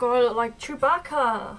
God, I look like Chewbacca.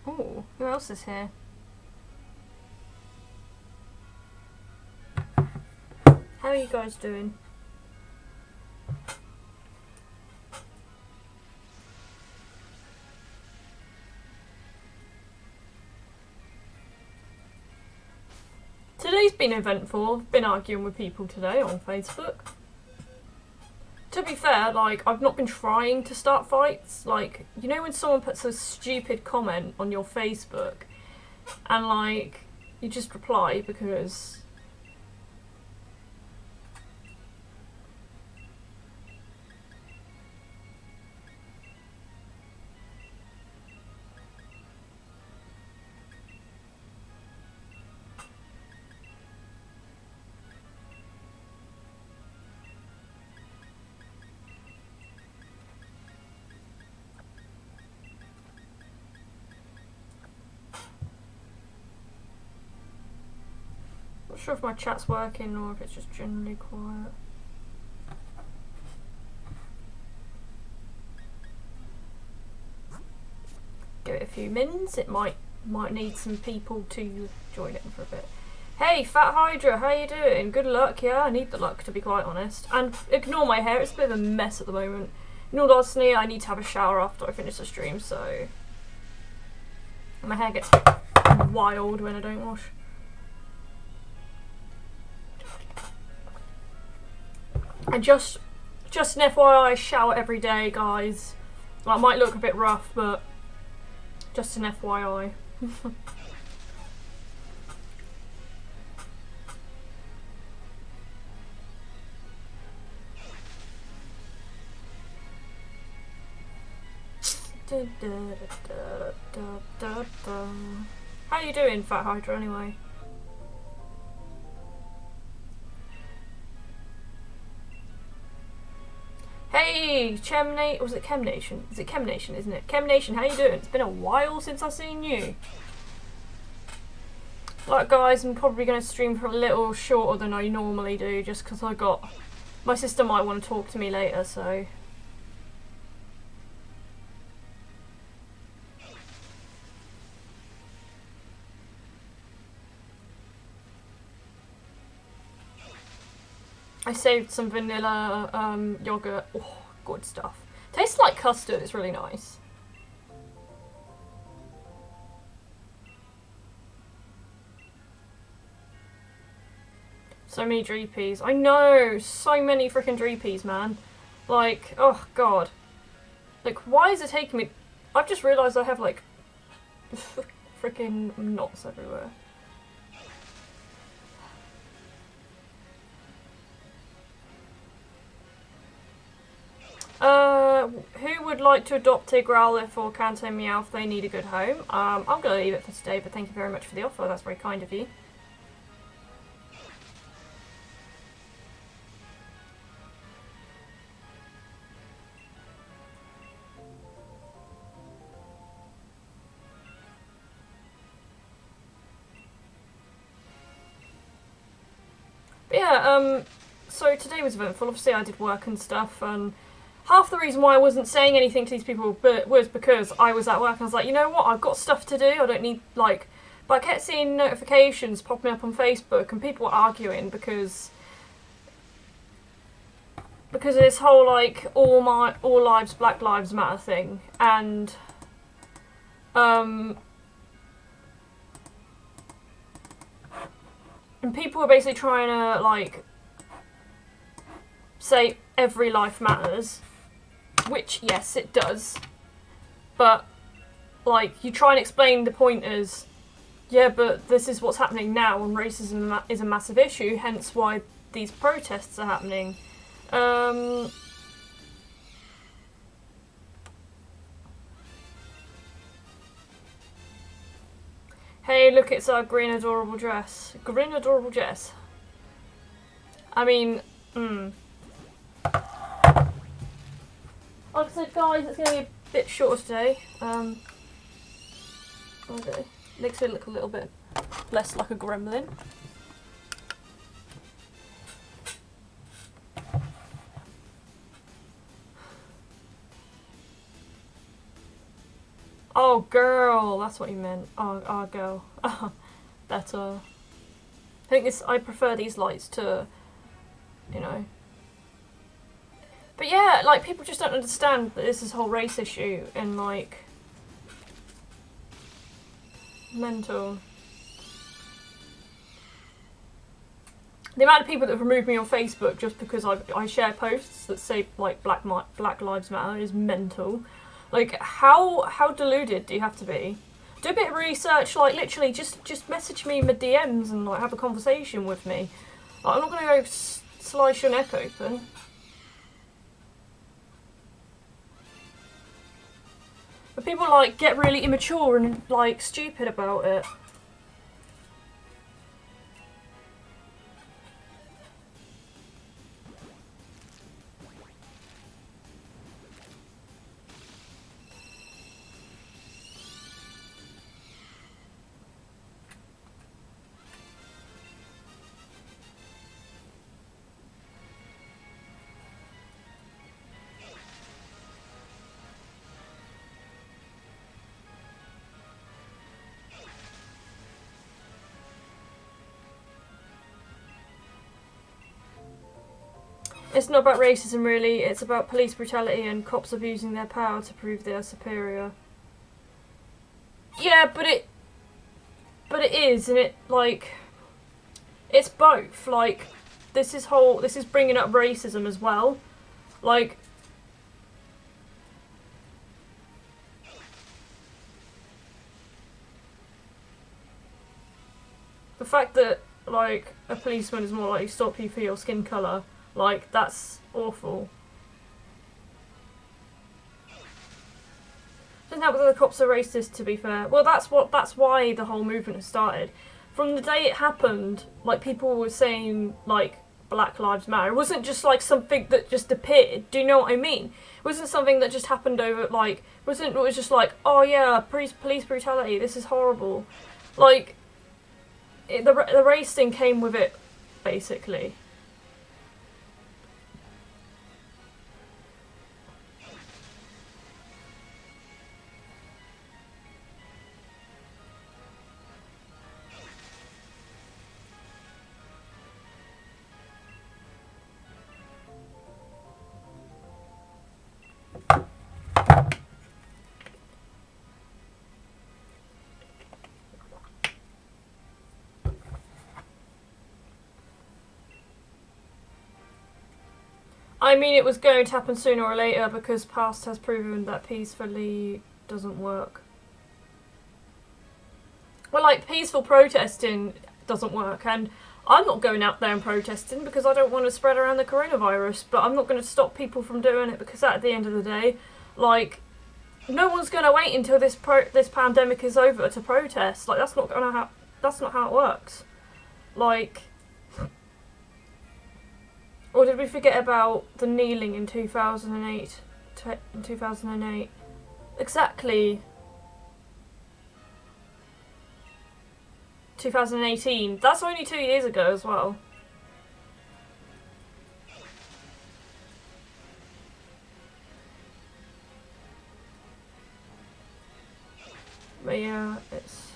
Oh, who else is here? How are you guys doing? Today's been eventful. I've been arguing with people today on Facebook. To be fair, like, I've not been trying to start fights. Like, you know when someone puts a stupid comment on your Facebook and, like, you just reply because... Not sure if my chat's working or if it's just generally quiet. Give it a few minutes. It might need some people to join in for a bit. Hey, Fat Hydra, how you doing? Good luck. Yeah, I need the luck, to be quite honest. And ignore my hair, it's a bit of a mess at the moment. In all honesty, I need to have a shower after I finish the stream, so... My hair gets wild when I don't wash. And just an FYI, I shower every day, guys. Like, it might look a bit rough, but just an FYI. How you doing, Fat Hydra, anyway? Hey, was it Chemnation? Is it Chemnation, isn't it? Chemnation, how you doing? It's been a while since I've seen you. Like, guys, I'm probably going to stream for a little shorter than I normally do, just because my sister might want to talk to me later, so... I saved some vanilla yogurt. Oh, good stuff. Tastes like custard, it's really nice. So many Dreepies. I know! So many freaking Dreepies, man. Like, oh god. Like, why is it taking me... I've just realised I have, like, freaking knots everywhere. Who would like to adopt a Growlithe or Kanto Meowth if they need a good home? I'm going to leave it for today, but thank you very much for the offer. That's very kind of you. yeah, so today was eventful. Obviously I did work and stuff, and half the reason why I wasn't saying anything to these people was because I was at work and I was like, you know what, I've got stuff to do, I don't need, like... But I kept seeing notifications popping up on Facebook and people were arguing because of this whole, like, all lives, Black Lives Matter thing, and... And people were basically trying to, like, say every life matters, which, yes, it does, but, like, you try and explain the point as, yeah, but this is what's happening now, and racism is a massive issue, hence why these protests are happening. Hey, look, it's our green adorable dress. Green adorable dress. I mean, Like I said, guys, it's going to be a bit shorter today. Okay. Makes me look a little bit less like a gremlin. Oh, girl, that's what you meant. Oh, girl. Better. I prefer these lights to, you know. But yeah, like, people just don't understand that this is a whole race issue and, like, mental. The amount of people that have removed me on Facebook just because I share posts that say, like, Black Lives Matter is mental. Like, how deluded do you have to be? Do a bit of research, like, literally, just message me in my DMs and, like, have a conversation with me. Like, I'm not going to go slice your neck open. But people, like, get really immature and, like, stupid about it. It's not about racism, really. It's about police brutality and cops abusing their power to prove they are superior. Yeah, but it is, and it, like, it's both. Like, this is bringing up racism as well. Like, the fact that, like, a policeman is more likely to stop you for your skin colour, like, that's awful. Doesn't help that the cops are racist, to be fair. Well, that's why the whole movement has started. From the day it happened, like, people were saying, like, Black Lives Matter. It wasn't just, like, something that just appeared. Do you know what I mean? It wasn't something that just happened over, like, it was just like, oh yeah, police brutality, this is horrible. Like, the race thing came with it, basically. I mean, it was going to happen sooner or later because past has proven that peacefully doesn't work. Well, like, peaceful protesting doesn't work, and I'm not going out there and protesting because I don't want to spread around the coronavirus, but I'm not going to stop people from doing it because at the end of the day, like, no one's going to wait until this pandemic is over to protest. Like, that's not how it works. Like... Or did we forget about the kneeling in 2008? In 2008. Exactly. 2018. That's only 2 years ago as well. But yeah, it's...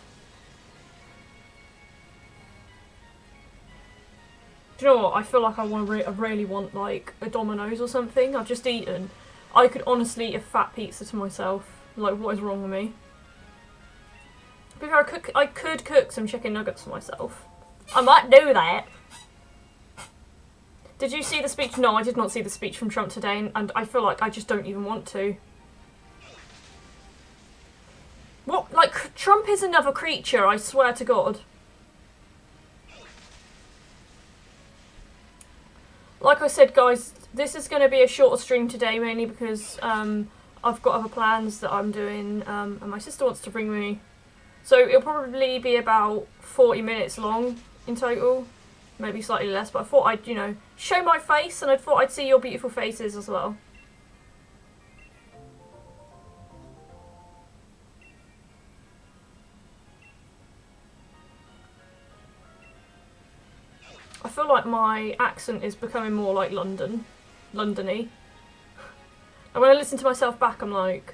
Do you know what? I feel like I really want like a Domino's or something. I've just eaten. I could honestly eat a fat pizza to myself. Like, what is wrong with me? Because I could cook some chicken nuggets for myself. I might do that. Did you see the speech? No, I did not see the speech from Trump today, and I feel like I just don't even want to. What? Like, Trump is another creature, I swear to God. Like I said, guys, this is going to be a shorter stream today, mainly because I've got other plans that I'm doing, and my sister wants to bring me. So it'll probably be about 40 minutes long in total, maybe slightly less, but I thought I'd, you know, show my face, and I thought I'd see your beautiful faces as well. I feel like my accent is becoming more like London-y. And when I listen to myself back, I'm like...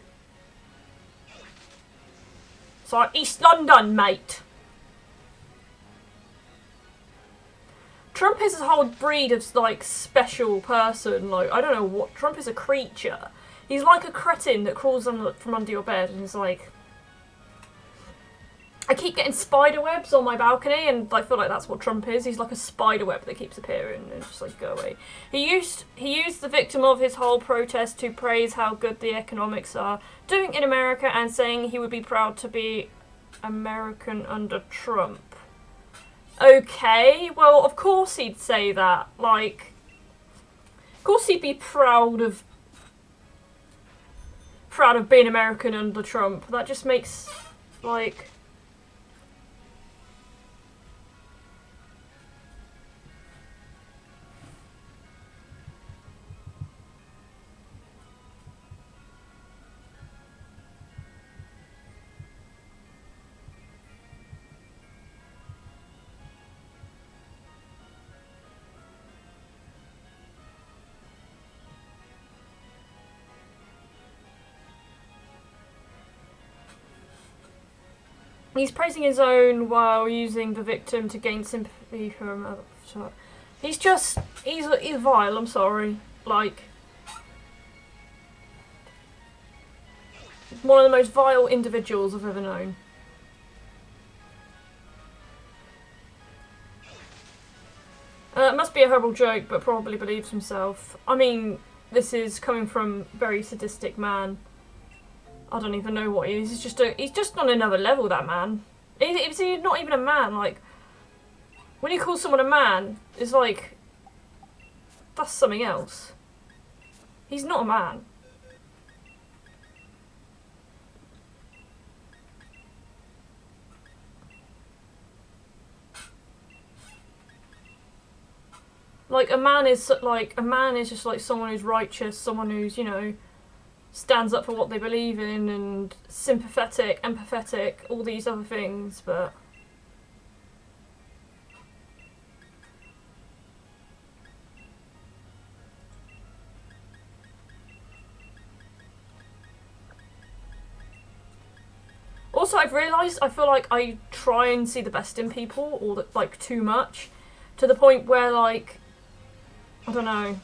It's like, East London, mate! Trump is a whole breed of, like, special person. Like, I don't know what... Trump is a creature. He's like a cretin that crawls from under your bed and is like... I keep getting spider webs on my balcony, and I feel like that's what Trump is. He's like a spider web that keeps appearing and just like, go away. He used the victim of his whole protest to praise how good the economics are doing in America and saying he would be proud to be American under Trump. Okay, well, of course he'd say that. Like, of course he'd be proud of being American under Trump. That just makes, like... He's praising his own while using the victim to gain sympathy from others. He's vile, I'm sorry. Like, one of the most vile individuals I've ever known. It must be a horrible joke, but probably believes himself. I mean, this is coming from a very sadistic man. I don't even know what he is. He's just on another level, that man. He's not even a man. Like, when you call someone a man, it's like, that's something else. He's not a man. Like, a man is just like someone who's righteous, someone who's, you know, stands up for what they believe in, and sympathetic, empathetic, all these other things, but... Also, I've realised I feel like I try and see the best in people, or like too much, to the point where, like, I don't know.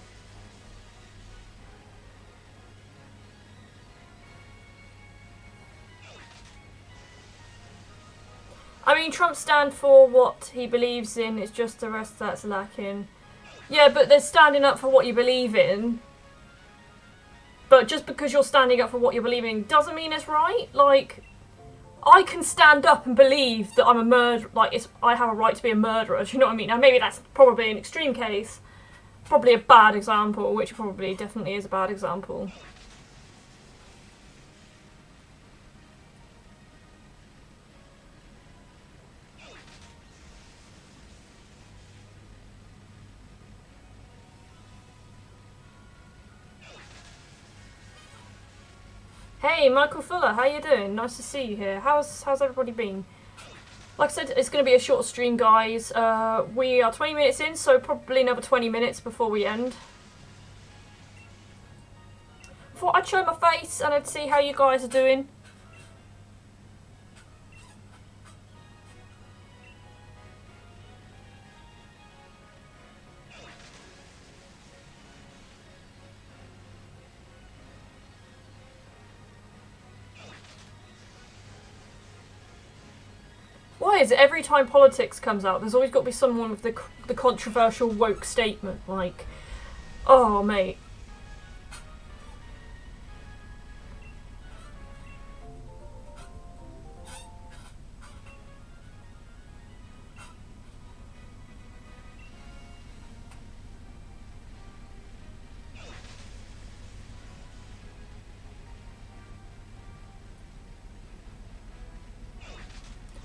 I mean, Trump stands for what he believes in, it's just the rest that's lacking. Yeah, but they're standing up for what you believe in. But just because you're standing up for what you believe in doesn't mean it's right. Like, I can stand up and believe that I'm a murderer, like, I have a right to be a murderer, do you know what I mean? Now, maybe that's probably an extreme case, probably a bad example, which probably definitely is a bad example. Hey, Michael Fuller, how you doing? Nice to see you here. How's everybody been? Like I said, it's going to be a short stream, guys. We are 20 minutes in, so probably another 20 minutes before we end. Thought I'd show my face and I'd see how you guys are doing. Why is it every time politics comes out, there's always got to be someone with the controversial woke statement, like, oh, mate.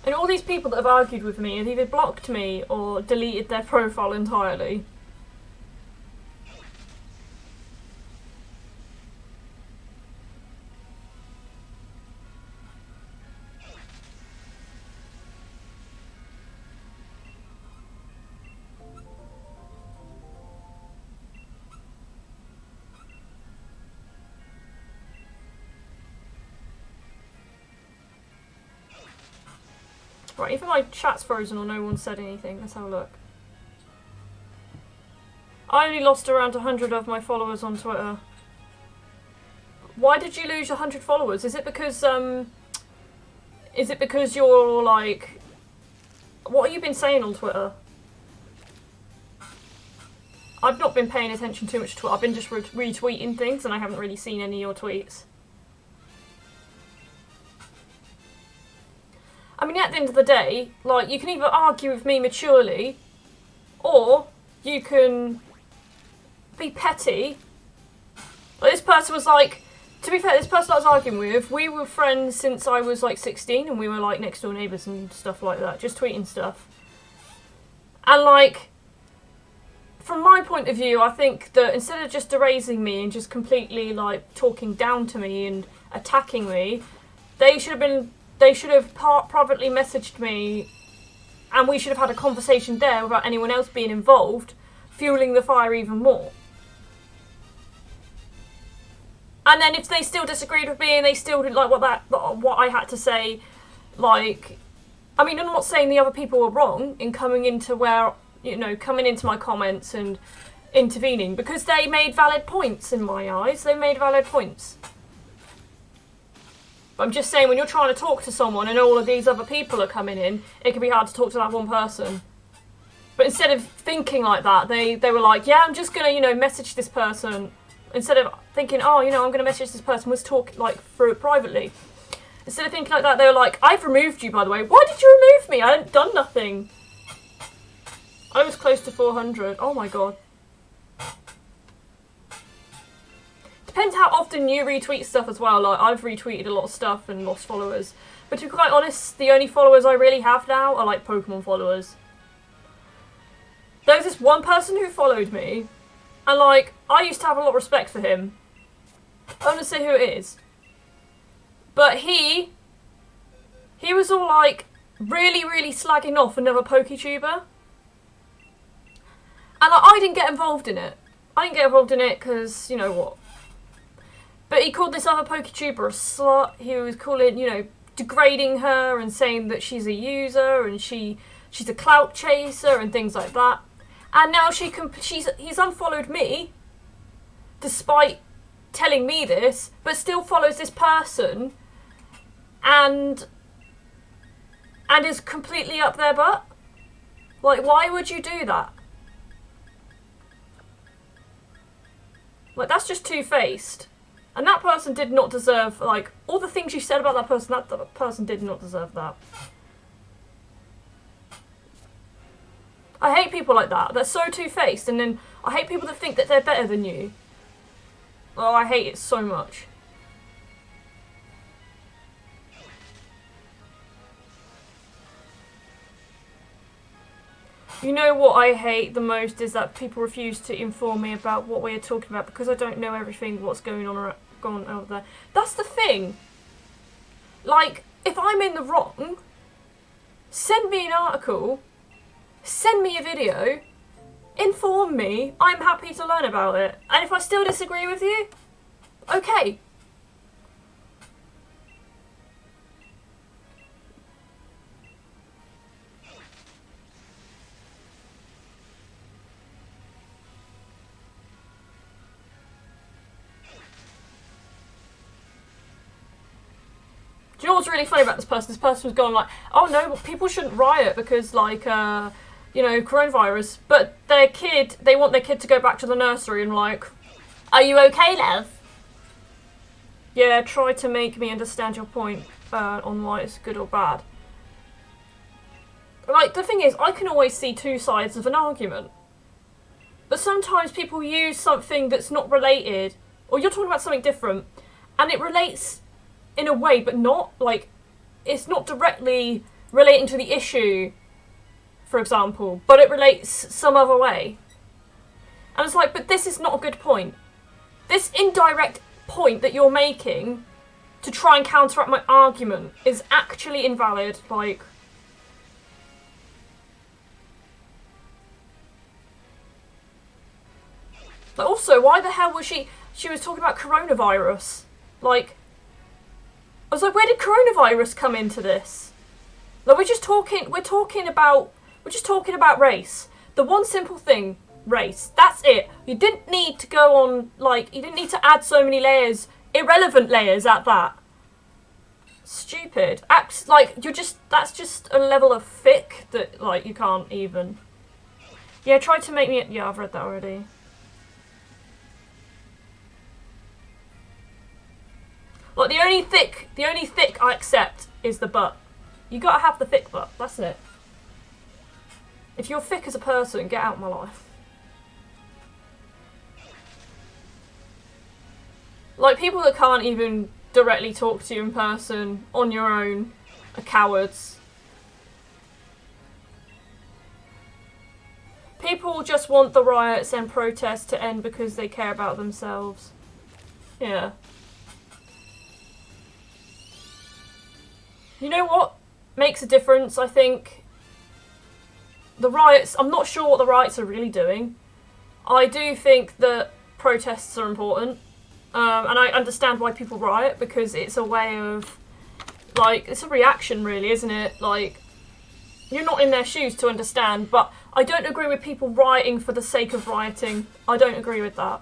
And all these people that have argued with me have either blocked me or deleted their profile entirely. Right, even my chat's frozen or no one said anything. Let's have a look. I only lost around 100 of my followers on Twitter. Why did you lose 100 followers? Is it because you're like... What have you been saying on Twitter? I've not been paying attention too much to Twitter. I've been just retweeting things and I haven't really seen any of your tweets. I mean, at the end of the day, like, you can either argue with me maturely, or you can be petty. Like, this person was like, to be fair, this person I was arguing with, we were friends since I was like 16, and we were like next door neighbours and stuff like that, just tweeting stuff. And like, from my point of view, I think that instead of just erasing me and just completely like talking down to me and attacking me, they should have privately messaged me and we should have had a conversation there without anyone else being involved, fueling the fire even more. And then if they still disagreed with me and they still didn't like what I had to say, like, I mean, I'm not saying the other people were wrong in coming into my comments and intervening, because they made valid points in my eyes. They made valid points. I'm just saying, when you're trying to talk to someone and all of these other people are coming in, it can be hard to talk to that one person. But instead of thinking like that, they were like, yeah, I'm just going to, message this person. Instead of thinking, oh, I'm going to message this person, let's talk, like, through it privately. Instead of thinking like that, they were like, I've removed you, by the way. Why did you remove me? I hadn't done nothing. I was close to 400. Oh, my God. Depends how often you retweet stuff as well. Like, I've retweeted a lot of stuff and lost followers. But to be quite honest, the only followers I really have now are like Pokemon followers. There was this one person who followed me, and like, I used to have a lot of respect for him. I don't want to say who it is. But he was all like, really, really slagging off another PokeTuber. And I didn't get involved in it. I didn't get involved in it because, you know what. But he called this other PokeTuber a slut. He was calling, degrading her and saying that she's a user and she's a clout chaser and things like that. And now he's unfollowed me, despite telling me this, but still follows this person and is completely up their butt. Like, why would you do that? Like, that's just two-faced. And that person did not deserve, like, all the things you said about that person did not deserve that. I hate people like that. They're so two-faced, and then I hate people that think that they're better than you. Oh, I hate it so much. You know what I hate the most is that people refuse to inform me about what we're talking about because I don't know everything what's going on out there. That's the thing. Like, if I'm in the wrong, send me an article, send me a video, inform me. I'm happy to learn about it. And if I still disagree with you, okay. Do you know what's really funny about this person? This person was going like, oh no, people shouldn't riot because like, you know, coronavirus. But their kid, they want their kid to go back to the nursery and like, are you okay, love? Yeah, try to make me understand your point on why it's good or bad. Like, the thing is, I can always see two sides of an argument. But sometimes people use something that's not related, or you're talking about something different, and it relates in a way, but not, like, it's not directly relating to the issue, for example, but it relates some other way. And it's like, but this is not a good point. This indirect point that you're making to try and counteract my argument is actually invalid, like... But also, why the hell was she was talking about coronavirus? Like, I was like, where did coronavirus come into this? Like, we're just talking about race. The one simple thing, race. That's it. You didn't need to go on, like, you didn't need to add so many layers, irrelevant layers at that. Stupid. Like, that's just a level of thick that, like, you can't even. Yeah, try to make me, yeah, I've read that already. Like, the only thick I accept is the butt. You gotta have the thick butt, that's it. If you're thick as a person, get out of my life. Like, people that can't even directly talk to you in person, on your own, are cowards. People just want the riots and protests to end because they care about themselves. Yeah. You know what makes a difference, I think? The riots, I'm not sure what the riots are really doing. I do think that protests are important. And I understand why people riot, because it's a way of, like, it's a reaction really, isn't it? Like, you're not in their shoes to understand, but I don't agree with people rioting for the sake of rioting. I don't agree with that.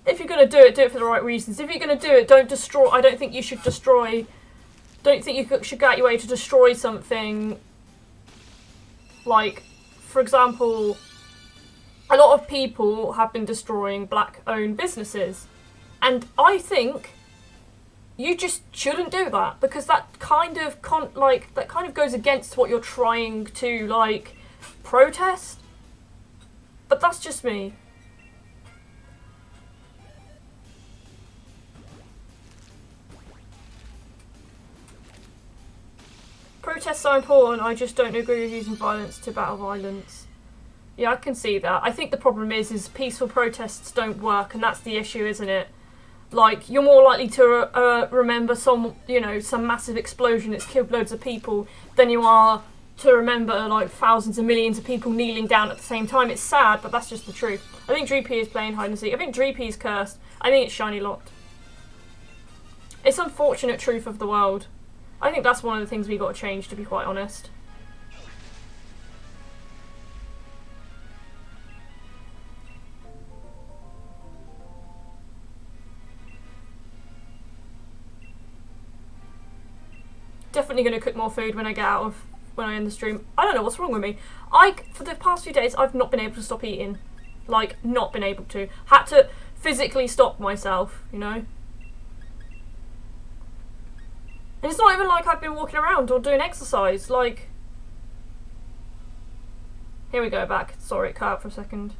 If you're going to do it for the right reasons. If you're going to do it, don't destroy, I don't think you should destroy... Don't think you should go out your way to destroy something. Like, for example, a lot of people have been destroying black-owned businesses, and I think you just shouldn't do that, because that kind of goes against what you're trying to, like, protest. But that's just me. Protests are important, I just don't agree with using violence to battle violence. Yeah, I can see that. I think the problem is peaceful protests don't work, and that's the issue, isn't it? Like, you're more likely to remember some massive explosion that's killed loads of people than you are to remember, like, thousands and millions of people kneeling down at the same time. It's sad, but that's just the truth. I think Dreepy is playing hide and seek. I think Dreepy is cursed. I think it's shiny locked. It's unfortunate truth of the world. I think that's one of the things we've got to change, to be quite honest. Definitely going to cook more food when I end the stream. I don't know what's wrong with me. For the past few days, I've not been able to stop eating. Like, not been able to. Had to physically stop myself, you know? And it's not even like I've been walking around or doing exercise, like... Here we go, back. Sorry, it cut out for a second.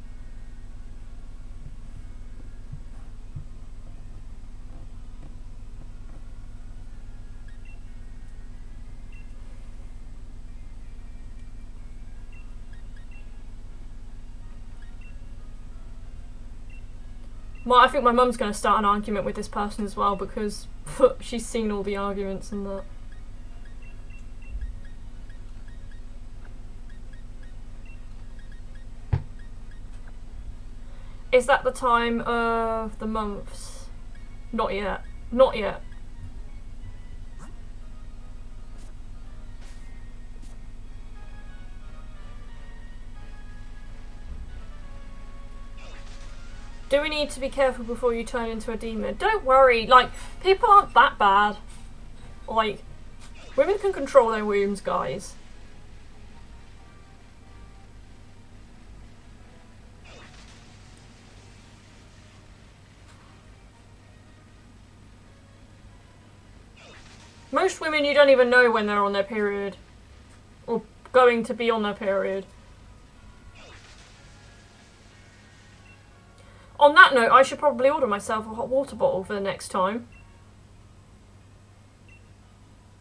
Well, I think my mum's going to start an argument with this person as well, because she's seen all the arguments and that. Is that the time of the months? Not yet. Not yet. Do we need to be careful before you turn into a demon? Don't worry, like, people aren't that bad. Like, women can control their wombs, guys. Most women, you don't even know when they're on their period. Or going to be on their period. On that note, I should probably order myself a hot water bottle for the next time.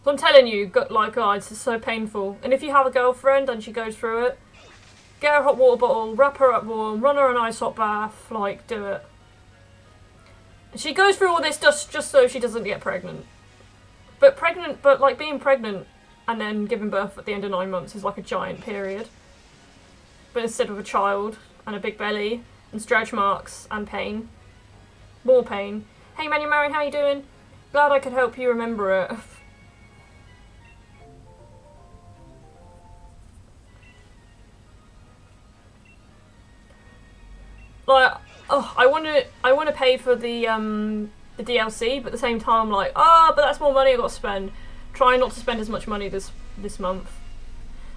So I'm telling you, like, guys, it's so painful. And if you have a girlfriend and she goes through it, get her a hot water bottle, wrap her up warm, run her a nice hot bath, like, do it. She goes through all this just so she doesn't get pregnant. But like, being pregnant and then giving birth at the end of 9 months is like a giant period. But instead of a child and a big belly and stretch marks and pain, more pain. Hey man, you're married, how you doing? Glad I could help you remember it. Like, oh, I want to pay for the DLC, but at the same time I'm like, but that's more money I've got to spend. Try not to spend as much money this month.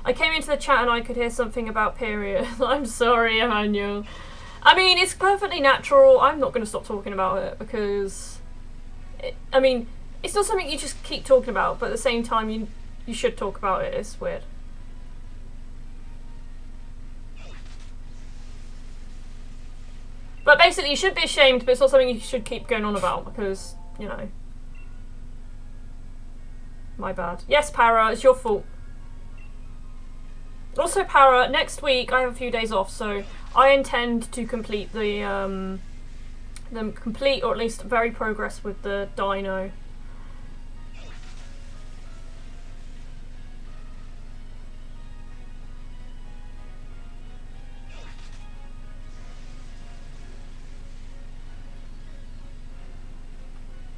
I came into the chat and I could hear something about period. I'm sorry, Emmanuel. I mean, it's perfectly natural. I'm not going to stop talking about it because, I mean, it's not something you just keep talking about, but at the same time you should talk about it. It's weird. But basically, you should be ashamed, but it's not something you should keep going on about because, you know. My bad. Yes, Para, it's your fault. Also, Para, next week I have a few days off, so I intend to complete the complete, or at least very progress with the dino.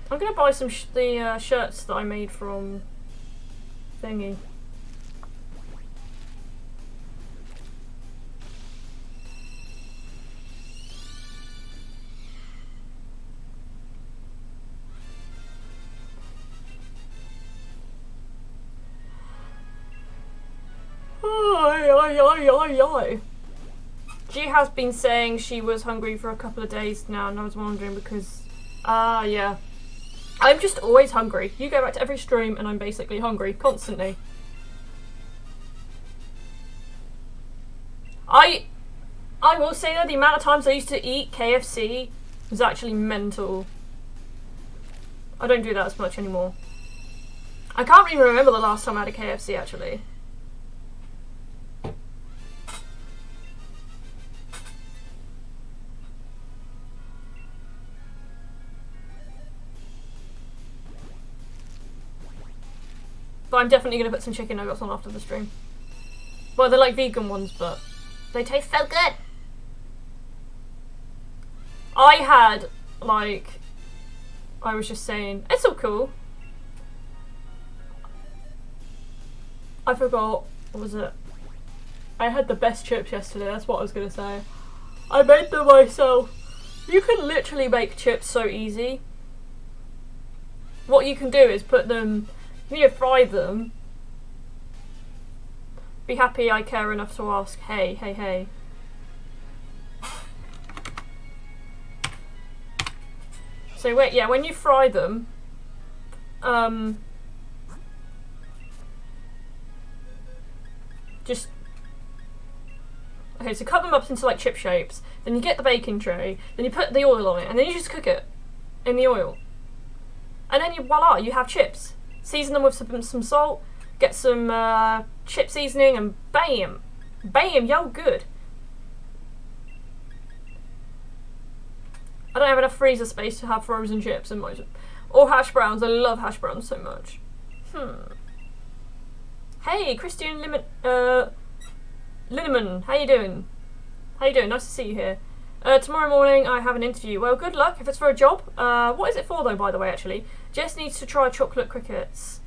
I'm gonna buy some the shirts that I made from thingy. She has been saying she was hungry for a couple of days now, and I was wondering because, yeah. I'm just always hungry. You go back to every stream and I'm basically hungry, constantly. I will say that the amount of times I used to eat KFC was actually mental. I don't do that as much anymore. I can't even remember the last time I had a KFC, actually. But I'm definitely going to put some chicken nuggets on after the stream. Well, they're like vegan ones, but they taste so good. I had, like, I was just saying, it's all cool. I forgot, what was it? I had the best chips yesterday, that's what I was going to say. I made them myself. You can literally make chips so easy. What you can do is put them, you fry them. Be happy I care enough to ask, hey, hey, hey. So wait, yeah, when you fry them, just, okay, so cut them up into like chip shapes, then you get the baking tray, then you put the oil on it, and then you just cook it in the oil. And then voila, you have chips. Season them with some salt, get some chip seasoning, and bam! Bam, yo, good. I don't have enough freezer space to have frozen chips in my... Or hash browns, I love hash browns so much. Hey, Christian Linneman, how you doing? How you doing? Nice to see you here. Tomorrow morning I have an interview. Well, good luck if it's for a job. What is it for though, by the way, actually? Jess needs to try chocolate crickets.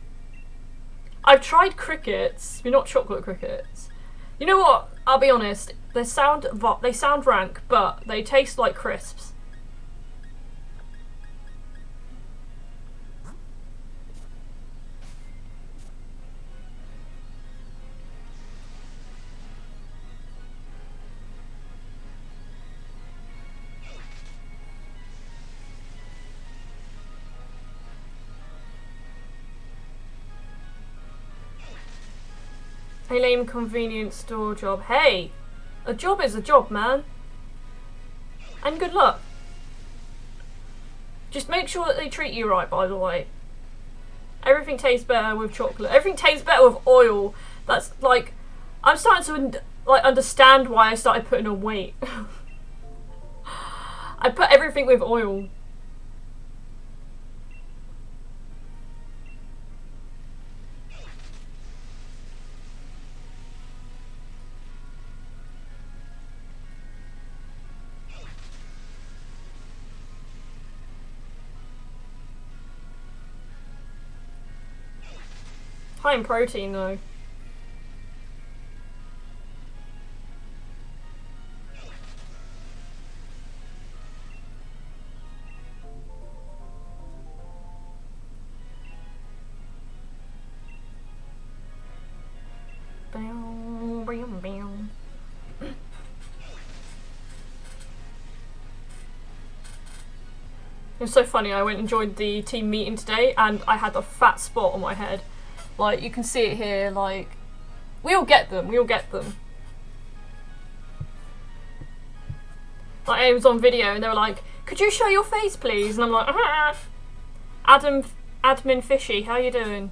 I've tried crickets, but not chocolate crickets. You know what? I'll be honest. They sound rank, but they taste like crisps. Hey, lame convenience store job. Hey, a job is a job, man. And good luck. Just make sure that they treat you right, by the way. Everything tastes better with chocolate. Everything tastes better with oil. That's like, I'm starting to understand why I started putting on weight. I put everything with oil. High in protein though. It was so funny, I went and joined the team meeting today and I had a fat spot on my head. Like, you can see it here, like, we all get them. Like, it was on video and they were like, could you show your face please? And I'm like, Admin Fishy, how you doing?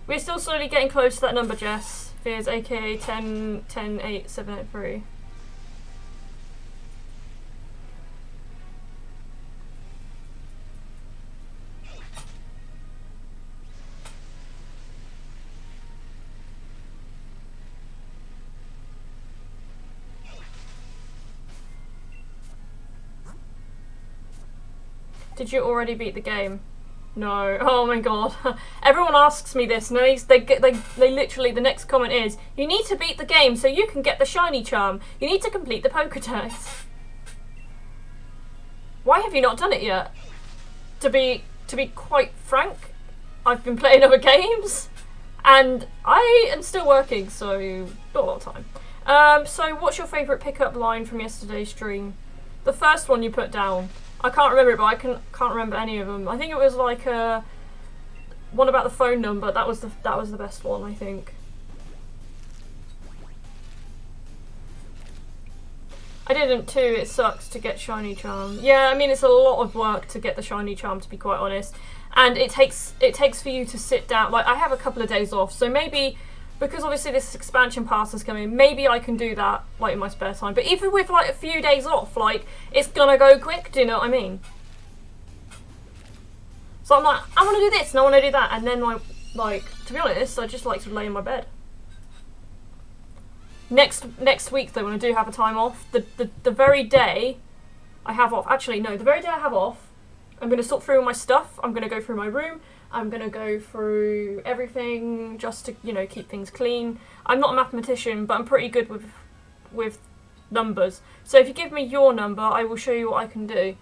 We're still slowly getting close to that number, Jess. Fears, aka 10-8-783. Did you already beat the game? No. Oh my god. Everyone asks me this, and they literally, the next comment is, you need to beat the game so you can get the shiny charm. You need to complete the Pokédex. Why have you not done it yet? To be quite frank, I've been playing other games, and I am still working, so not a lot of time. So what's your favourite pickup line from yesterday's stream? The first one you put down. I can't remember it, but I can't remember any of them. I think it was like one about the phone number. That was the best one, I think. I didn't too. It sucks to get shiny charm. Yeah, I mean it's a lot of work to get the shiny charm, to be quite honest. And it takes for you to sit down. Like, I have a couple of days off, so maybe, because obviously this expansion pass is coming, maybe I can do that like in my spare time. But even with like a few days off, like, it's gonna go quick, do you know what I mean? So I'm like, I wanna do this and I wanna do that, and then like to be honest, I just like to lay in my bed. Next week though, when I do have a time off, the very day I have off, actually no, the very day I have off, I'm gonna sort through all my stuff, I'm gonna go through my room, I'm going to go through everything just to, you know, keep things clean. I'm not a mathematician, but I'm pretty good with numbers. So if you give me your number, I will show you what I can do.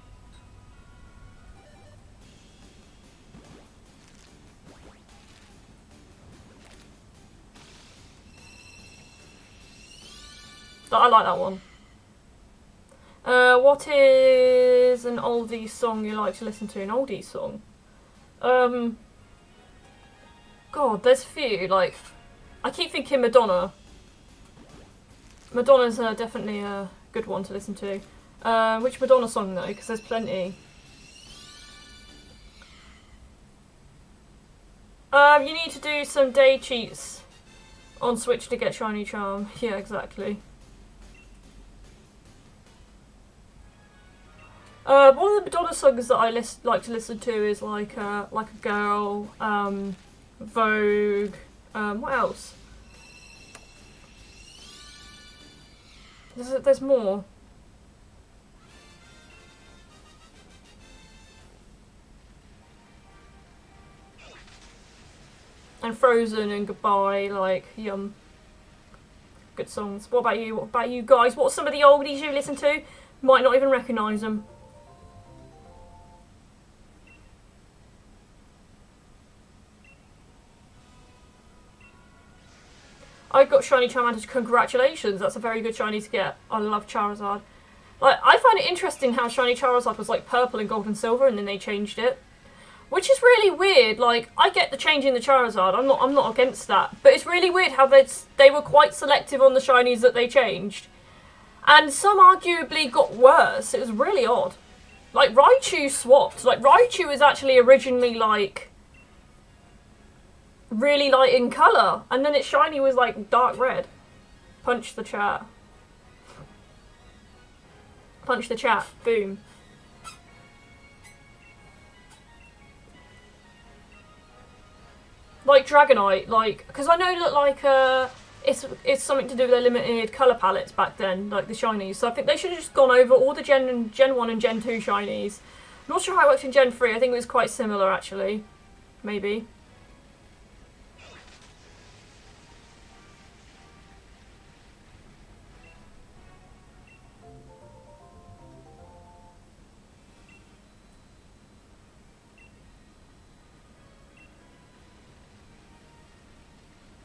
I like that one. What is an oldie song you like to listen to? An oldie song? God, there's a few, like, I keep thinking Madonna. Madonna's definitely a good one to listen to. Which Madonna song though, because there's plenty. You need to do some day cheats on Switch to get shiny charm. Yeah, exactly. One of the Madonna songs that I like to listen to is like a Girl, Vogue, what else? There's more. And Frozen and Goodbye, like, yum. Good songs. What about you? What about you guys? What's some of the oldies you listen to? Might not even recognise them. I got shiny Charmander. Congratulations, that's a very good shiny to get. I love Charizard. Like, I find it interesting how shiny Charizard was like purple and gold and silver, and then they changed it. Which is really weird. Like, I get the change in the Charizard. I'm not against that. But it's really weird how they were quite selective on the shinies that they changed. And some arguably got worse. It was really odd. Like, Raichu swapped. Like, Raichu was actually originally, like, really light in colour. And then its shiny was, like, dark red. Punch the chat. Punch the chat. Boom. Like Dragonite, like, because I know that, like, it's something to do with their limited colour palettes back then, like the shinies. So I think they should have just gone over all the Gen 1 and Gen 2 shinies. I'm not sure how it worked in Gen 3. I think it was quite similar, actually. Maybe.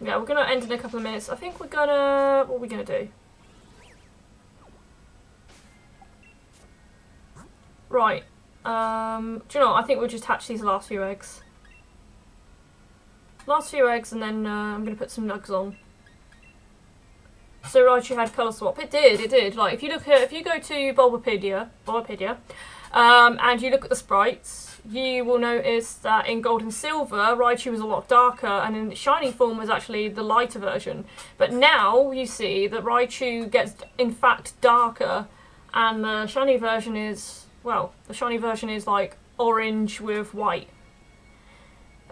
Yeah, we're going to end in a couple of minutes. I think we're going to... What are we going to do? Right. Do you know what? I think we'll just hatch these last few eggs. Last few eggs, and then I'm going to put some nugs on. So Raichu had colour swap. It did. Like, if you look at... If you go to Bulbapedia, and you look at the sprites, you will notice that in Gold and Silver, Raichu was a lot darker, and in shiny form was actually the lighter version. But now you see that Raichu gets, in fact, darker, and the shiny version is, well, the shiny version is like orange with white.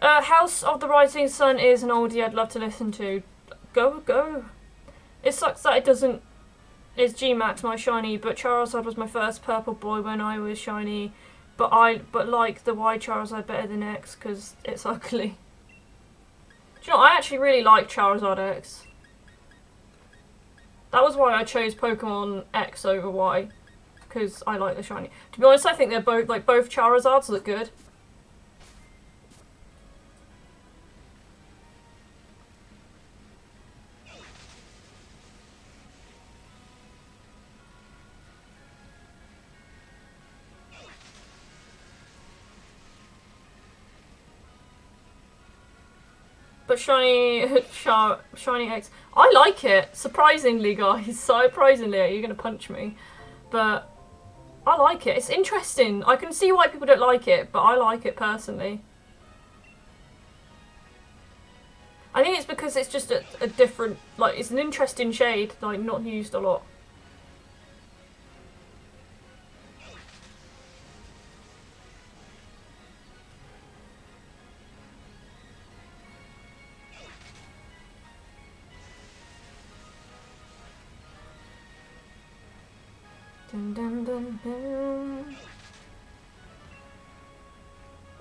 House of the Rising Sun is an oldie I'd love to listen to. Go. It sucks that it doesn't. It's G-Max, my shiny, but Charizard was my first purple boy when I was shiny. But like the Y Charizard better than X because it's ugly. Do you know, I actually really like Charizard X. That was why I chose Pokemon X over Y, because I like the shiny. To be honest, I think they're both, like, both Charizards look good. But shiny X, I like it. Surprisingly, guys, surprisingly, you're gonna punch me, but I like it. It's interesting. I can see why people don't like it, but I like it personally. I think it's because it's just a different, like, it's an interesting shade, like, not used a lot. Dun, dun, dun, dun.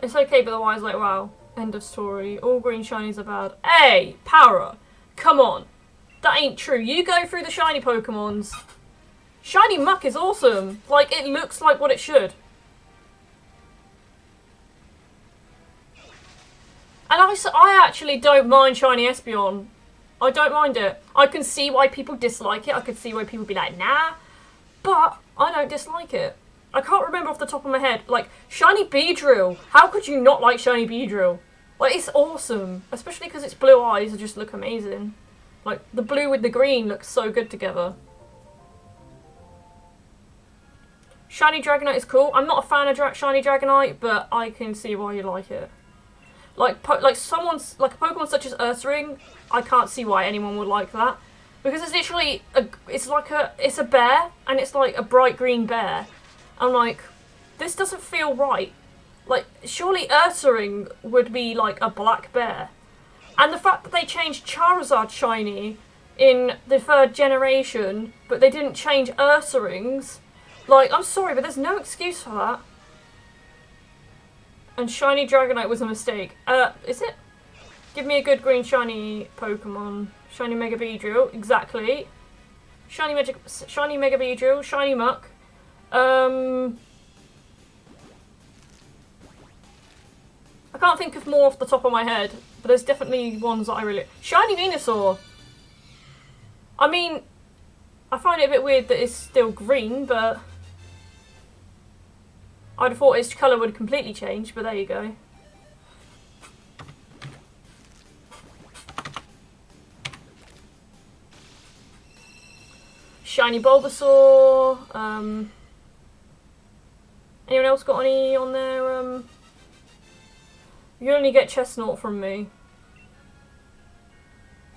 It's okay, but the Y's like, wow, end of story. All green shinies are bad. Hey, Para, come on. That ain't true. You go through the shiny Pokemons. Shiny Muck is awesome. Like, it looks like what it should. And I actually don't mind shiny Espeon. I don't mind it. I can see why people dislike it. I can see why people be like, nah. But I don't dislike it. I can't remember off the top of my head. Like, shiny Beedrill. How could you not like shiny Beedrill? Like, it's awesome. Especially because its blue eyes just look amazing. Like, the blue with the green looks so good together. Shiny Dragonite is cool. I'm not a fan of shiny Dragonite, but I can see why you like it. Like a Pokemon such as Ursaring, I can't see why anyone would like that. Because it's literally, it's a bear, and it's like a bright green bear. I'm like, this doesn't feel right. Like, surely Ursaring would be like a black bear. And the fact that they changed Charizard shiny in the 3rd generation, but they didn't change Ursaring's, like, I'm sorry, but there's no excuse for that. And shiny Dragonite was a mistake. Is it? Give me a good green shiny Pokemon. Shiny Mega Beedrill, exactly. Shiny Mega Beedrill, shiny Muck. I can't think of more off the top of my head, but there's definitely ones that I really... Shiny Venusaur! I mean, I find it a bit weird that it's still green, but... I'd have thought its colour would completely change, but there you go. Shiny Bulbasaur. Anyone else got any on there? You only get Chestnut from me.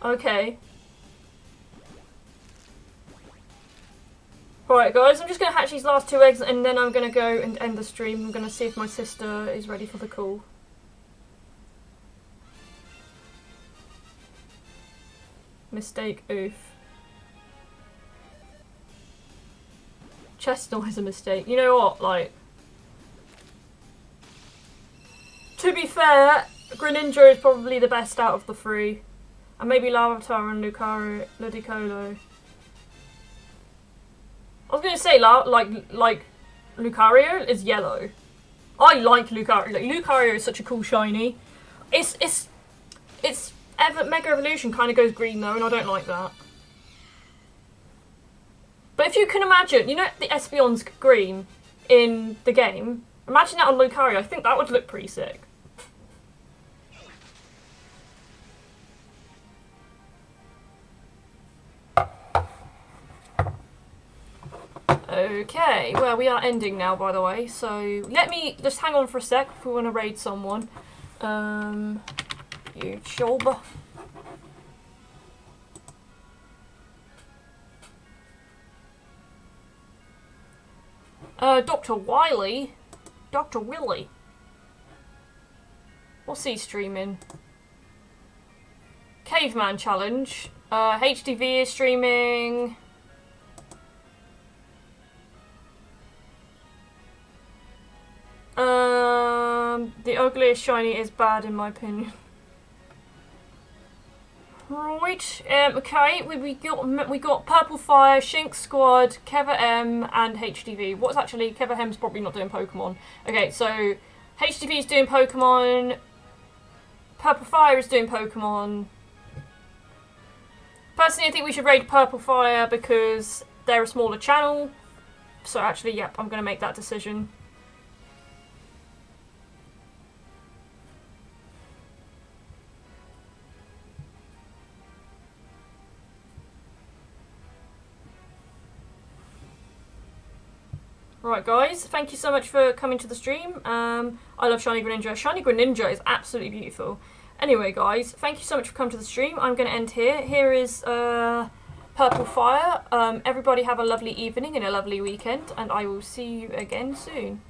Okay. Alright guys, I'm just going to hatch these last 2 eggs and then I'm going to go and end the stream. I'm going to see if my sister is ready for the call. Mistake, oof. Chestnut is a mistake. You know what, like... To be fair, Greninja is probably the best out of the 3. And maybe Larvitar and Ludicolo. I was going to say, like Lucario is yellow. I like Lucario. Like, Lucario is such a cool shiny. Its Mega Evolution kind of goes green though, and I don't like that. But if you can imagine, you know the Espeon's green in the game? Imagine that on Lucario. I think that would look pretty sick. Okay, well we are ending now by the way, so let me just hang on for a sec if we want to raid someone. You shoulder. Dr. Wiley? Dr. Willy? What's he streaming? Caveman Challenge. HDV is streaming. The ugliest shiny is bad in my opinion. Right, okay, we got Purple Fire, Shink Squad, Keva M, and HDV. What's actually, Keva M's probably not doing Pokemon. Okay, so HDV is doing Pokemon, Purple Fire is doing Pokemon. Personally, I think we should raid Purple Fire because they're a smaller channel. So actually, yep, I'm going to make that decision. Right guys, thank you so much for coming to the stream. I love Shiny Greninja. Shiny Greninja is absolutely beautiful. Anyway guys, thank you so much for coming to the stream. I'm going to end here. Here is Purple Fire. Everybody have a lovely evening and a lovely weekend, and I will see you again soon.